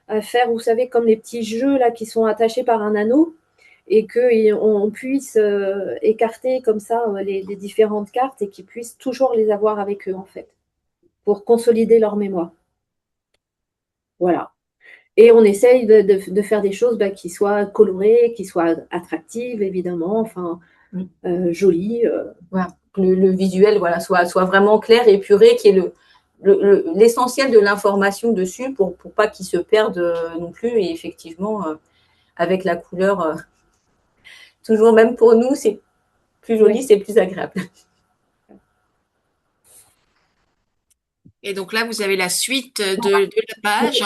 à faire, vous savez, comme les petits jeux là qui sont attachés par un anneau. et qu'on puisse écarter comme ça les différentes cartes et qu'ils puissent toujours les avoir avec eux, en fait, pour consolider leur mémoire. Voilà. Et on essaye de faire des choses qui soient colorées, qui soient attractives, évidemment, enfin, jolies. Voilà. Le visuel soit vraiment clair, épuré, qu'il y ait l'essentiel de l'information dessus pour pas qu'ils se perdent non plus. Et effectivement, avec la couleur, toujours même pour nous, c'est plus joli, c'est plus agréable. Et donc là, vous avez la suite de la page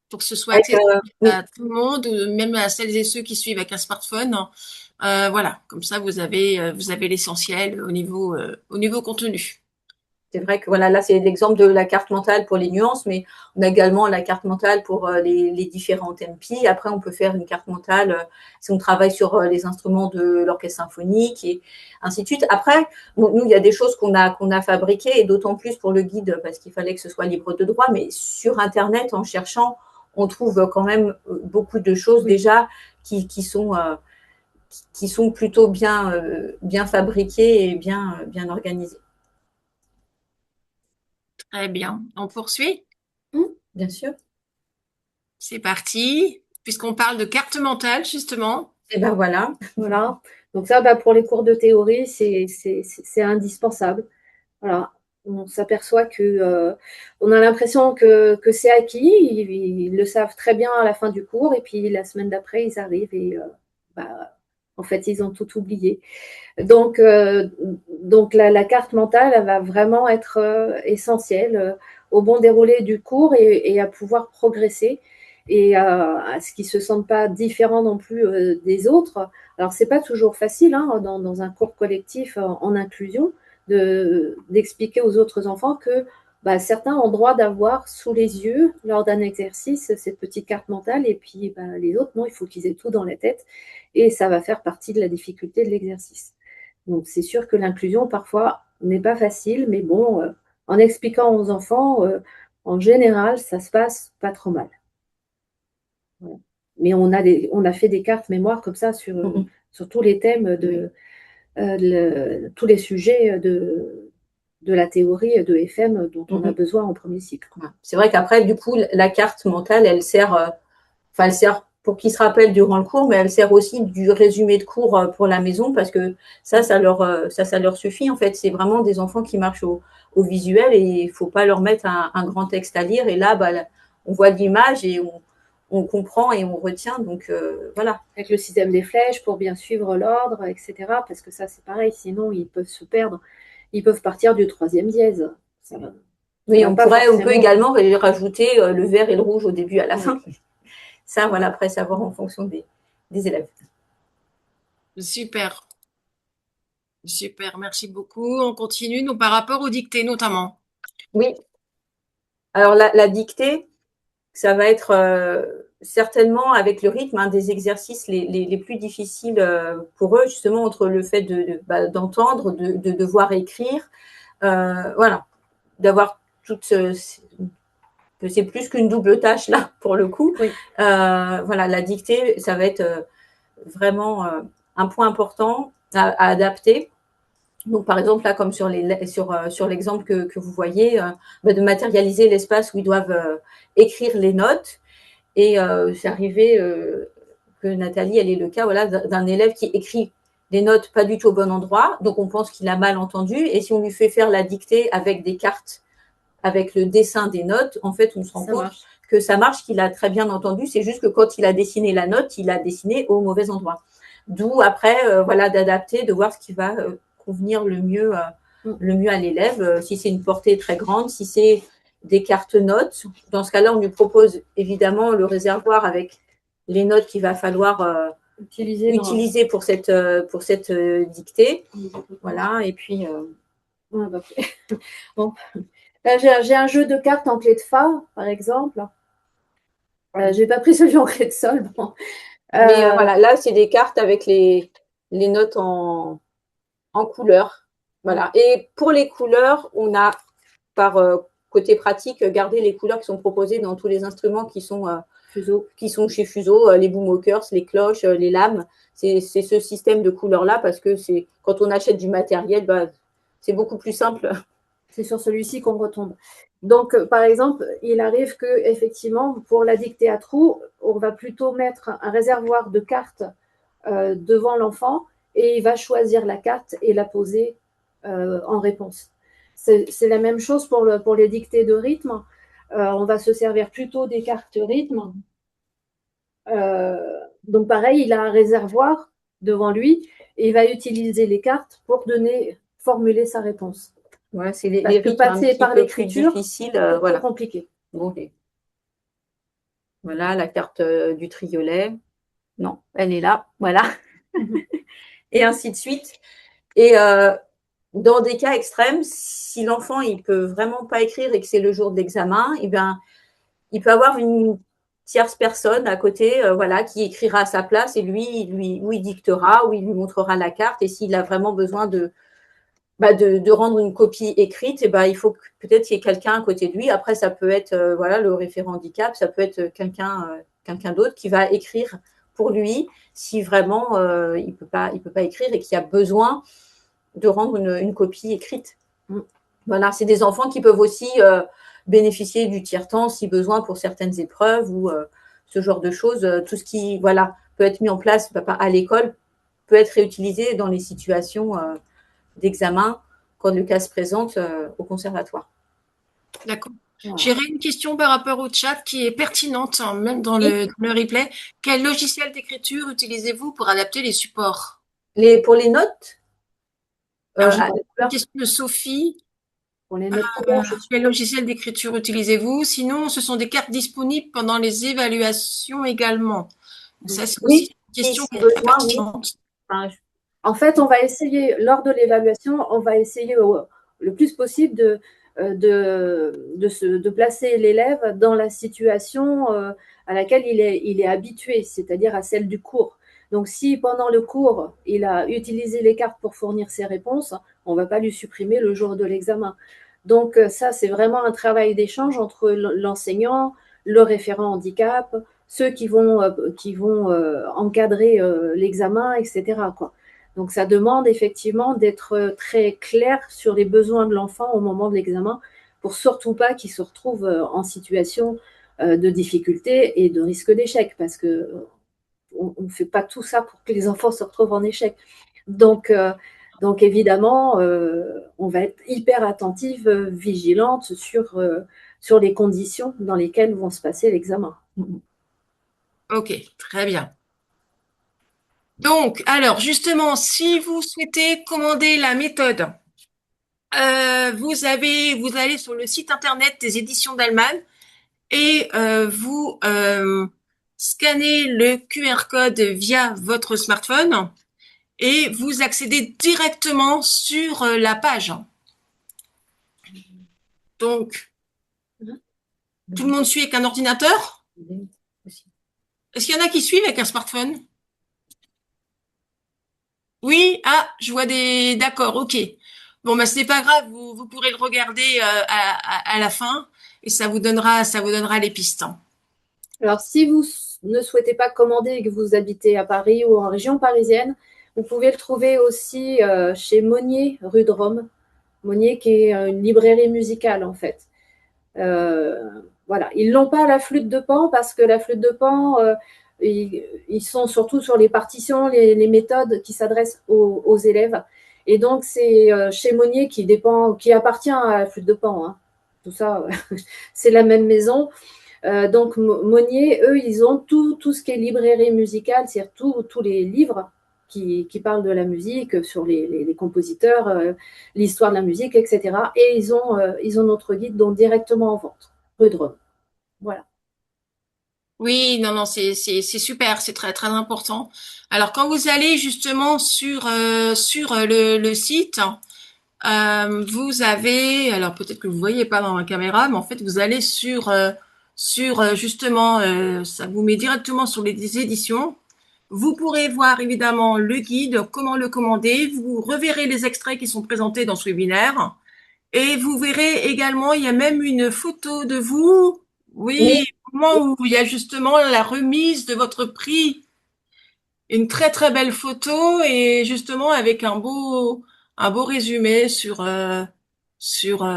pour que ce soit accessible à tout le monde, même à celles et ceux qui suivent avec un smartphone. Voilà, comme ça, vous avez l'essentiel au niveau contenu. C'est vrai que voilà, là, c'est l'exemple de la carte mentale pour les nuances, mais on a également la carte mentale pour les différents MP. Après, on peut faire une carte mentale si on travaille sur les instruments de l'orchestre symphonique et ainsi de suite. Après, bon, nous, il y a des choses qu'on a fabriquées, et d'autant plus pour le guide, parce qu'il fallait que ce soit libre de droit, mais sur Internet, en cherchant, on trouve quand même beaucoup de choses déjà qui sont plutôt bien fabriquées et bien organisées. Très bien. On poursuit? Bien sûr. C'est parti. Puisqu'on parle de carte mentale, justement. Et ben voilà. Voilà. Donc ça, pour les cours de théorie, c'est indispensable. Voilà. On s'aperçoit que on a l'impression que c'est acquis. Ils le savent très bien à la fin du cours, et puis la semaine d'après, ils arrivent et en fait, ils ont tout oublié. Donc la carte mentale, elle va vraiment être essentielle au bon déroulé du cours et à pouvoir progresser et à ce qu'ils ne se sentent pas différents non plus des autres. Alors, ce n'est pas toujours facile dans un cours collectif en inclusion d'expliquer aux autres enfants que certains ont droit d'avoir sous les yeux, lors d'un exercice, cette petite carte mentale, et puis les autres, non, il faut qu'ils aient tout dans la tête, et ça va faire partie de la difficulté de l'exercice. Donc, c'est sûr que l'inclusion, parfois, n'est pas facile, mais bon, en expliquant aux enfants, en général, ça se passe pas trop mal. Voilà. Mais on a fait des cartes mémoire comme ça sur tous les thèmes tous les sujets de la théorie de FM dont on a besoin en premier cycle. C'est vrai qu'après, du coup, la carte mentale, elle sert pour qu'ils se rappellent durant le cours, mais elle sert aussi du résumé de cours pour la maison, parce que ça leur suffit. En fait, c'est vraiment des enfants qui marchent au visuel, et il ne faut pas leur mettre un grand texte à lire. Et là, on voit l'image et on comprend et on retient. Donc, voilà. Avec le système des flèches pour bien suivre l'ordre, etc. Parce que ça, c'est pareil. Sinon, ils peuvent se perdre. Ils peuvent partir du 3e dièse. Oui, on peut également rajouter le vert et le rouge au début, à la fin. Ça, voilà, après, savoir en fonction des élèves. Super. Super, merci beaucoup. On continue, nous, par rapport aux dictées, notamment. Oui. Alors, la dictée, ça va être certainement, avec le rythme, des exercices les plus difficiles pour eux, justement, entre le fait d'entendre, de devoir écrire, voilà, d'avoir toute que c'est plus qu'une double tâche là pour le coup. Oui. Voilà, la dictée, ça va être vraiment un point important à adapter. Donc, par exemple, là, comme sur l'exemple que vous voyez, de matérialiser l'espace où ils doivent écrire les notes. Et c'est arrivé que Nathalie, elle ait le cas, voilà, d'un élève qui écrit des notes pas du tout au bon endroit. Donc, on pense qu'il a mal entendu. Et si on lui fait faire la dictée avec des cartes, avec le dessin des notes, en fait, on se rend compte que ça marche, qu'il a très bien entendu. C'est juste que quand il a dessiné la note, il a dessiné au mauvais endroit. D'où après, voilà, d'adapter, de voir ce qui va convenir le mieux à l'élève. Si c'est une portée très grande, si c'est des cartes notes, dans ce cas-là, on lui propose évidemment le réservoir avec les notes qu'il va falloir utiliser pour cette dictée. Voilà, et puis… Bon. Là, j'ai un jeu de cartes en clé de fa, par exemple. J'ai pas pris celui en clé de sol. Bon. Mais voilà, là, c'est des cartes avec les notes en couleur. Voilà. Et pour les couleurs, on a, par côté pratique, gardé les couleurs qui sont proposées dans tous les instruments qui sont Fuseau. qui sont chez Fuseau, les boomwalkers, les cloches, les lames. C'est ce système de couleurs-là parce que quand on achète du matériel, c'est beaucoup plus simple. C'est sur celui-ci qu'on retombe. Donc, par exemple, il arrive que effectivement, pour la dictée à trous, on va plutôt mettre un réservoir de cartes devant l'enfant et il va choisir la carte et la poser en réponse. C'est la même chose pour les dictées de rythme. On va se servir plutôt des cartes rythme. Donc, pareil, il a un réservoir devant lui et il va utiliser les cartes pour formuler sa réponse. Ouais, c'est les Parce que rythmes un passer petit par peu l'écriture, plus difficiles. c'est Voilà. compliqué. Bon, voilà, la carte du triolet. Non, elle est là. Voilà. Et ainsi de suite. Et dans des cas extrêmes, si l'enfant il peut vraiment pas écrire et que c'est le jour de l'examen, eh bien, il peut avoir une tierce personne à côté, voilà, qui écrira à sa place et lui, ou il dictera, ou il lui montrera la carte. Et s'il a vraiment besoin de rendre une copie écrite, et il faut peut-être qu'il y ait quelqu'un à côté de lui. Après, ça peut être voilà, le référent handicap, ça peut être quelqu'un d'autre qui va écrire pour lui si vraiment il peut pas écrire et qu'il a besoin de rendre une copie écrite. Voilà, c'est des enfants qui peuvent aussi bénéficier du tiers-temps si besoin pour certaines épreuves ou ce genre de choses. Tout ce qui peut être mis en place à l'école peut être réutilisé dans les situations d'examen quand le cas se présente au conservatoire. D'accord. Voilà. J'ai une question par rapport au chat qui est pertinente, hein, même dans le replay. Quel logiciel d'écriture utilisez-vous pour adapter les supports? Pour les notes, une question de Sophie. Pour les notes couleurs, Quel logiciel d'écriture utilisez-vous? Sinon, ce sont des cartes disponibles pendant les évaluations également. Ça, c'est aussi une question qui est très pertinente. En fait, on va essayer, lors de l'évaluation, on va essayer le plus possible de placer l'élève dans la situation à laquelle il est habitué, c'est-à-dire à celle du cours. Donc, si pendant le cours, il a utilisé les cartes pour fournir ses réponses, on ne va pas lui supprimer le jour de l'examen. Donc, ça, c'est vraiment un travail d'échange entre l'enseignant, le référent handicap, ceux qui vont encadrer l'examen, etc., quoi. Donc, ça demande effectivement d'être très clair sur les besoins de l'enfant au moment de l'examen pour surtout pas qu'il se retrouve en situation de difficulté et de risque d'échec parce que on ne fait pas tout ça pour que les enfants se retrouvent en échec. Donc évidemment, on va être hyper attentive, vigilante sur les conditions dans lesquelles vont se passer l'examen. Ok, très bien. Donc, alors justement, si vous souhaitez commander la méthode, vous allez sur le site internet des éditions d'Allemagne et vous scannez le QR code via votre smartphone et vous accédez directement sur la page. Donc, tout le monde suit avec un ordinateur? Est-ce qu'il y en a qui suivent avec un smartphone? Oui, je vois des. D'accord, ok. Bon, ce n'est pas grave, vous pourrez le regarder à la fin et ça vous donnera les pistes. Alors, si vous ne souhaitez pas commander et que vous habitez à Paris ou en région parisienne, vous pouvez le trouver aussi chez Monnier, rue de Rome. Monnier, qui est une librairie musicale, en fait. Voilà. Ils l'ont pas à la flûte de Pan parce que la flûte de Pan, ils sont surtout sur les partitions, les méthodes qui s'adressent aux élèves. Et donc, c'est chez Monnier qui appartient à la flûte de Pan. Hein. Tout ça, c'est la même maison. Donc, Monnier, eux, ils ont tout ce qui est librairie musicale, c'est-à-dire tous les livres qui parlent de la musique, sur les compositeurs, l'histoire de la musique, etc. Et ils ont notre guide donc directement en vente, rue de Rome. Voilà. Oui, non, c'est super, c'est très très important. Alors quand vous allez justement sur le site, vous avez, alors peut-être que vous voyez pas dans la caméra, mais en fait vous allez sur justement, ça vous met directement sur les éditions. Vous pourrez voir évidemment le guide, comment le commander. Vous reverrez les extraits qui sont présentés dans ce webinaire. Et vous verrez également, il y a même une photo de vous Oui, au moment où il y a justement la remise de votre prix, une très très belle photo et justement avec un beau résumé sur, sur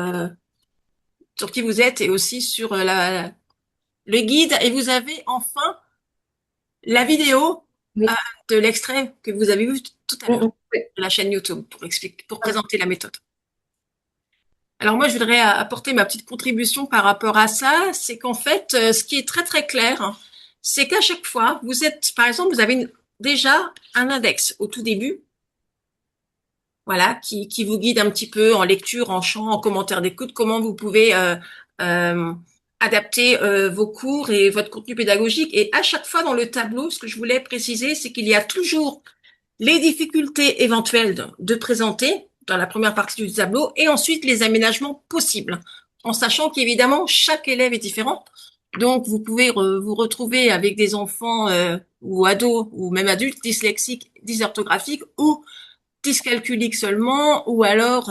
qui vous êtes et aussi sur le guide. Et vous avez enfin la vidéo Oui. euh, de l'extrait que vous avez vu tout à l'heure Oui. de la chaîne YouTube pour expliquer, pour présenter la méthode. Alors moi, je voudrais apporter ma petite contribution par rapport à ça. C'est qu'en fait, ce qui est très très clair, hein, c'est qu'à chaque fois, vous êtes, par exemple, vous avez déjà un index au tout début, voilà, qui vous guide un petit peu en lecture, en chant, en commentaire d'écoute, comment vous pouvez euh, adapter vos cours et votre contenu pédagogique. Et à chaque fois dans le tableau, ce que je voulais préciser, c'est qu'il y a toujours les difficultés éventuelles de présenter dans la première partie du tableau et ensuite les aménagements possibles, en sachant qu'évidemment, chaque élève est différent. Donc, vous pouvez vous retrouver avec des enfants ou ados ou même adultes dyslexiques, dysorthographiques ou dyscalculiques seulement, ou alors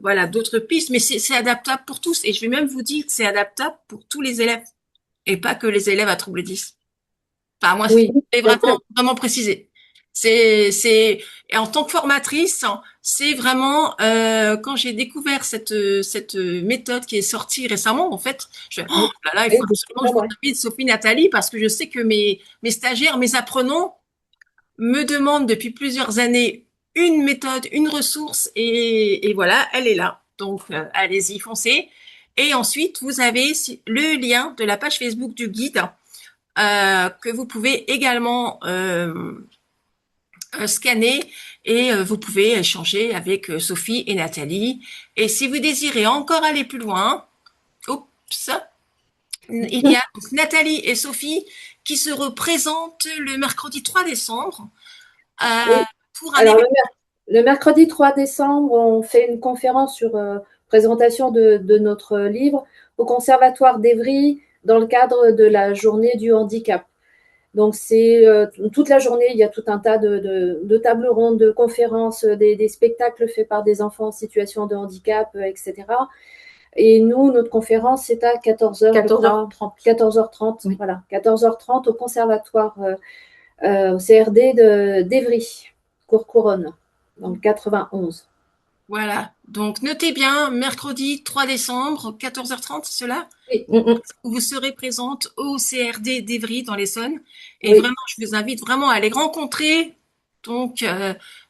voilà d'autres pistes. Mais c'est adaptable pour tous. Et je vais même vous dire que c'est adaptable pour tous les élèves et pas que les élèves à trouble 10. Enfin, moi, Oui, c'est bien sûr. vraiment précisé. Et en tant que formatrice, c'est vraiment, quand j'ai découvert cette méthode qui est sortie récemment, en fait, je fais, oh Oui, là là, il oui, faut absolument que je vous ouais. invite Sophie, Nathalie, parce que je sais que mes stagiaires, mes apprenants me demandent depuis plusieurs années une méthode, une ressource, et voilà, elle est là. Donc, allez-y, foncez. Et ensuite, vous avez le lien de la page Facebook du guide que vous pouvez également scanner et vous pouvez échanger avec Sophie et Nathalie. Et si vous désirez encore aller plus loin, oups, il y a Nathalie et Sophie qui se représentent le mercredi 3 décembre euh, Oui. pour un Alors, événement. le mercredi 3 décembre, on fait une conférence sur présentation de notre livre au Conservatoire d'Évry dans le cadre de la journée du handicap. Donc, c'est toute la journée, il y a tout un tas de tables rondes, de conférences, des spectacles faits par des enfants en situation de handicap, etc. Et nous, notre conférence, c'est à 14h, 14h30. 14h30, Oui. voilà, 14h30 au Conservatoire, au CRD d'Évry, Cour-Couronne, dans le 91. Voilà. Donc, notez bien, mercredi 3 décembre, 14h30, c'est cela? Oui, Où vous serez présente au CRD d'Évry dans l'Essonne. Et oui, vraiment, je vous invite vraiment à les rencontrer. Donc,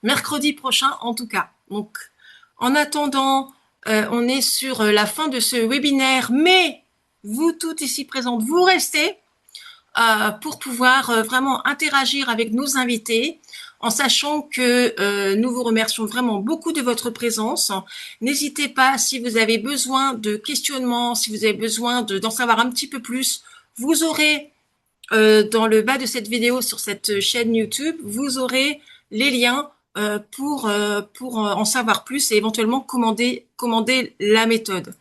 mercredi prochain, en tout cas. Donc, en attendant, on est sur la fin de ce webinaire, mais vous toutes ici présentes, vous restez pour pouvoir vraiment interagir avec nos invités, en sachant que nous vous remercions vraiment beaucoup de votre présence. N'hésitez pas, si vous avez besoin de questionnements, si vous avez besoin d'en savoir un petit peu plus, vous aurez dans le bas de cette vidéo sur cette chaîne YouTube, vous aurez les liens pour en savoir plus et éventuellement commander la méthode.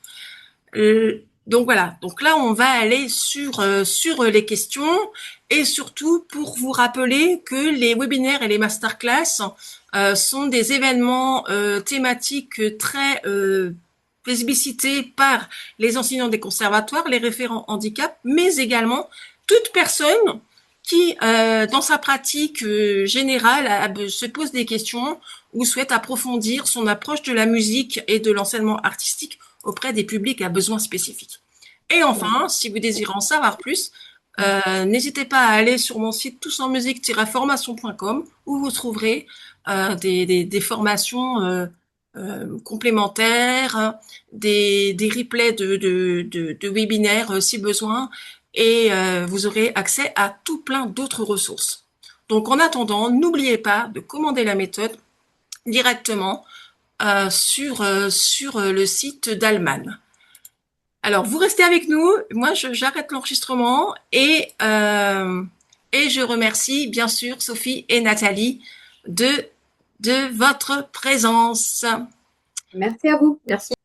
Donc voilà, donc là on va aller sur les questions et surtout pour vous rappeler que les webinaires et les masterclass sont des événements thématiques très plébiscités par les enseignants des conservatoires, les référents handicap, mais également toute personne qui, dans sa pratique générale, se pose des questions ou souhaite approfondir son approche de la musique et de l'enseignement artistique auprès des publics à besoins spécifiques. Et enfin, si vous désirez en savoir plus, n'hésitez pas à aller sur mon site tousenmusique-formation.com où vous trouverez des formations complémentaires, des replays de webinaires si besoin, et vous aurez accès à tout plein d'autres ressources. Donc en attendant, n'oubliez pas de commander la méthode directement sur le site d'Allman. Alors, vous restez avec nous. Moi, j'arrête l'enregistrement et je remercie bien sûr Sophie et Nathalie de votre présence. merci à vous. Merci.